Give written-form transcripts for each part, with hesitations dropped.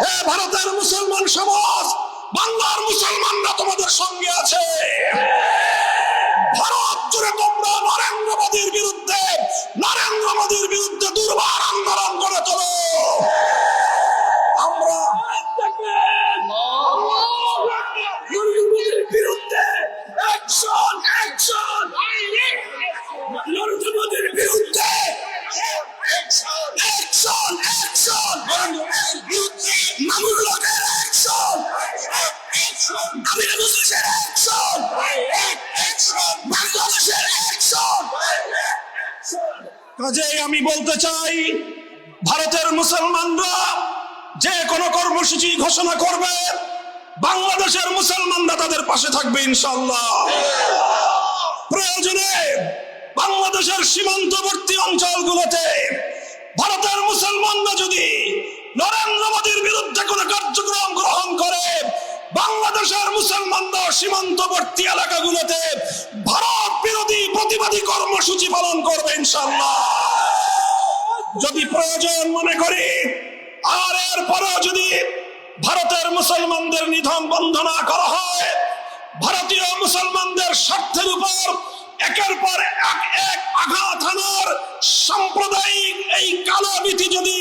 হে ভারতের মুসলমান সমাজ, বাংলার মুসলমানরা তোমাদের সঙ্গে আছে। ভারত জুড়ে তোমরা নরেন্দ্র মোদীর বিরুদ্ধে দুর্বার আন্দোলন করে তোলো। আমরা বিরুদ্ধে অ্যাকশন, নরেন্দ্র মোদীর বিরুদ্ধে অ্যাকশন, মামুনুল হকের অ্যাকশন, আমিনুল হোসেনের অ্যাকশন, বাংলাদেশের অ্যাকশন। কাজেই আমি বলতে চাই, ভারতের মুসলমানরা যে কোনো কর্মসূচি ঘোষণা করবে, বাংলাদেশের মুসলমানরা তাদের পাশে থাকবে ইনশাআল্লাহ। প্রয়োজনে বাংলাদেশের সীমান্তবর্তী অঞ্চলগুলোতে ভারতের মুসলমানরা যদি নরেন্দ্র মোদীর বিরুদ্ধে কোনো কার্যক্রম গ্রহণ করে, বাংলাদেশের মুসলমানরা সীমান্তবর্তী এলাকাগুলোতে ভারত বিরোধী প্রতিবাদী কর্মসূচি পালন করবে ইনশাআল্লাহ। যদি প্রয়োজন মনে করি, আর এরপরেও যদি ভারতের মুসলমানদের নিধন বন্ধ না করা হয়, ভারতীয় মুসলমানদের স্বার্থের উপর একের পর এক আঘাত হানার সাম্প্রদায়িক এই কালো নীতি যদি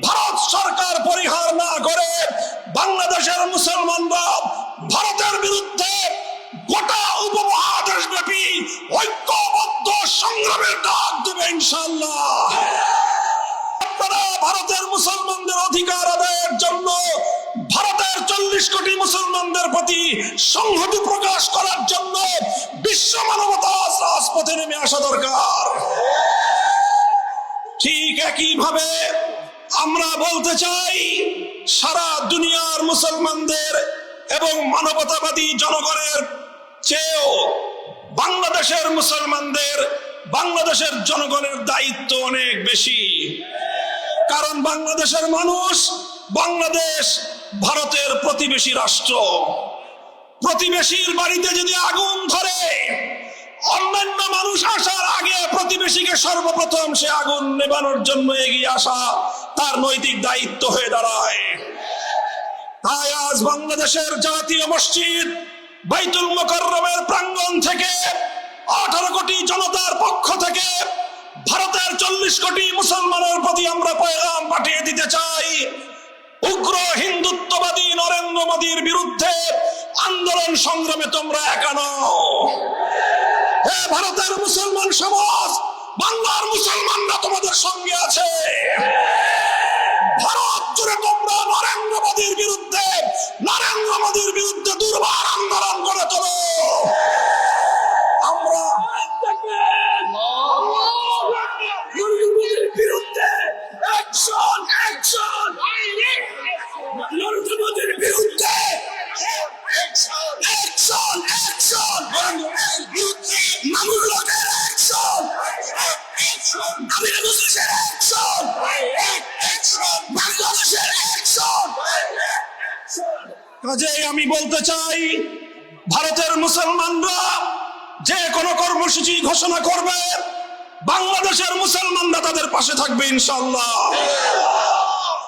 ভারত সরকার পরিহার না করে, বাংলাদেশের মুসলমানরা ভারতের বিরুদ্ধে গোটা উপমহাদেশ ব্যাপী ঐক্যবদ্ধ সংগ্রামের ডাক দেবে ইনশাআল্লাহ। আপনারা ভারতের মুসলমানদের অধিকার আদায়ের জন্য ভারতের 40 কোটি মুসলমানদের প্রতি সংহতি প্রকাশ করার জন্য বিশ্ব মানবতা রাজপথে নেমে আসা দরকার। ঠিক একইভাবে আমরা বলতে চাই, সারা দুনিয়ার মুসলমানদের এবং মানবতাবাদী জনগণের চেয়েও বাংলাদেশের মুসলমানদের, বাংলাদেশের জনগণের দায়িত্ব অনেক বেশি। কারণ বাংলাদেশের মানুষ, বাংলাদেশ ভারতের প্রতিবেশী রাষ্ট্র। প্রতিবেশীর বাড়িতে যদি আগুন ধরে, অন্যান্য মানুষ আসার আগে প্রতিবেশীকে সর্বপ্রথম সে আগুন নেভানোর জন্য এগিয়ে আসা তার নৈতিক দায়িত্ব হয়ে দাঁড়ায়। তাই আজ বাংলাদেশের জাতীয় মসজিদ বাইতুল মুকাররমের প্রাঙ্গণ থেকে 18 কোটি জনতার পক্ষ থেকে ভারতের 40 কোটি মুসলমানের প্রতি আমরা পয়গাম পাঠিয়ে দিতে চাই, উগ্র হিন্দুত্ববাদী নরেন্দ্র মোদীর বিরুদ্ধে আন্দোলন সংগ্রামে তোমরা একা নও। হে ভারতের মুসলমান সমাজ, বাংলার মুসলমানরা তোমাদের সঙ্গে আছে। ভারত জুড়ে তোমরা নরেন্দ্র মোদীর বিরুদ্ধে দুর্বার আন্দোলন করে তোলো। আমরা বিরুদ্ধে অ্যাকশন, নরেন্দ্র মোদীর বিরুদ্ধে অ্যাকশন, মামুনুল হকের অ্যাকশন, আমিনুল হোসেনের অ্যাকশন, বাংলাদেশের অ্যাকশন। কাজেই আমি বলতে চাই, ভারতের মুসলমানরা যে কোনো কর্মসূচি ঘোষণা করবে, বাংলাদেশের মুসলমানরা তাদের পাশে থাকবে ইনশাআল্লাহ।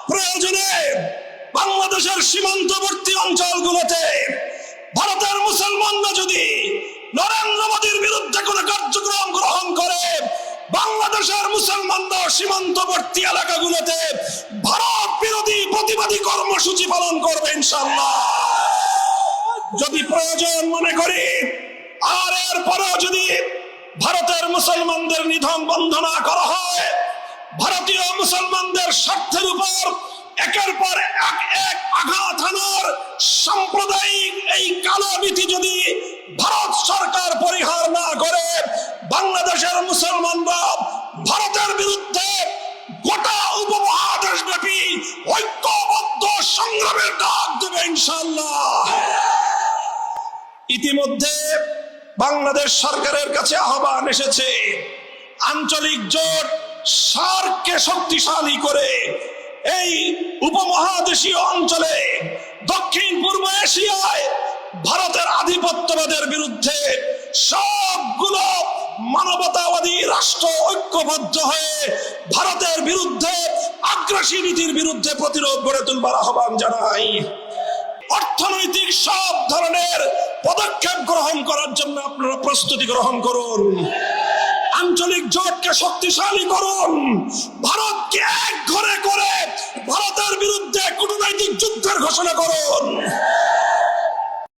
প্রয়োজনে বাংলাদেশের সীমান্তবর্তী অঞ্চলগুলোতে ভারতের মুসলমানরা যদি নরেন্দ্র মোদীর বিরুদ্ধে কোনো কার্যক্রম গ্রহণ করে, বাংলাদেশের মুসলমানরা সীমান্তবর্তী এলাকাগুলোতে ভারত বিরোধী প্রতিবাদী কর্মসূচি পালন করবে ইনশাআল্লাহ। যদি প্রয়োজন মনে করি, আর এরপরেও যদি ভারতের মুসলমানদের নিধন বন্ধ না করা হয়, ভারতীয় মুসলমানদের স্বার্থের উপর একের পর এক আঘাত হানার সাম্প্রদায়িক এই কালো নীতি যদি ভারত সরকার পরিহার না করে, বাংলাদেশের মুসলমানরা ভারতের বিরুদ্ধে গোটা উপমহাদেশ ব্যাপী ঐক্যবদ্ধ সংগ্রামের ডাক দেবে ইনশাআল্লাহ। ইতিমধ্যে বাংলাদেশ সরকারের কাছে আহ্বান এসেছে, আঞ্চলিক জোট সার্ককে শক্তিশালী করে এই উপমহাদেশীয় অঞ্চলে, দক্ষিণ পূর্ব এশিয়ায় ভারতের আধিপত্যবাদের বিরুদ্ধে সবগুলো মানবতাবাদী রাষ্ট্র ঐক্যবদ্ধ হয়ে ভারতের বিরুদ্ধে আগ্রাসী নীতির বিরুদ্ধে প্রতিরোধ গড়ে তুলবার আহ্বান জানাই। অর্থনৈতিক সব ধরনের পদক্ষেপ গ্রহণ করার জন্য আপনারা প্রস্তুতি গ্রহণ করুন। আঞ্চলিক জোটকে শক্তিশালী করুন। ভারতকে এক ঘরে করে ভারতের বিরুদ্ধে কূটনৈতিক যুদ্ধের ঘোষণা করুন।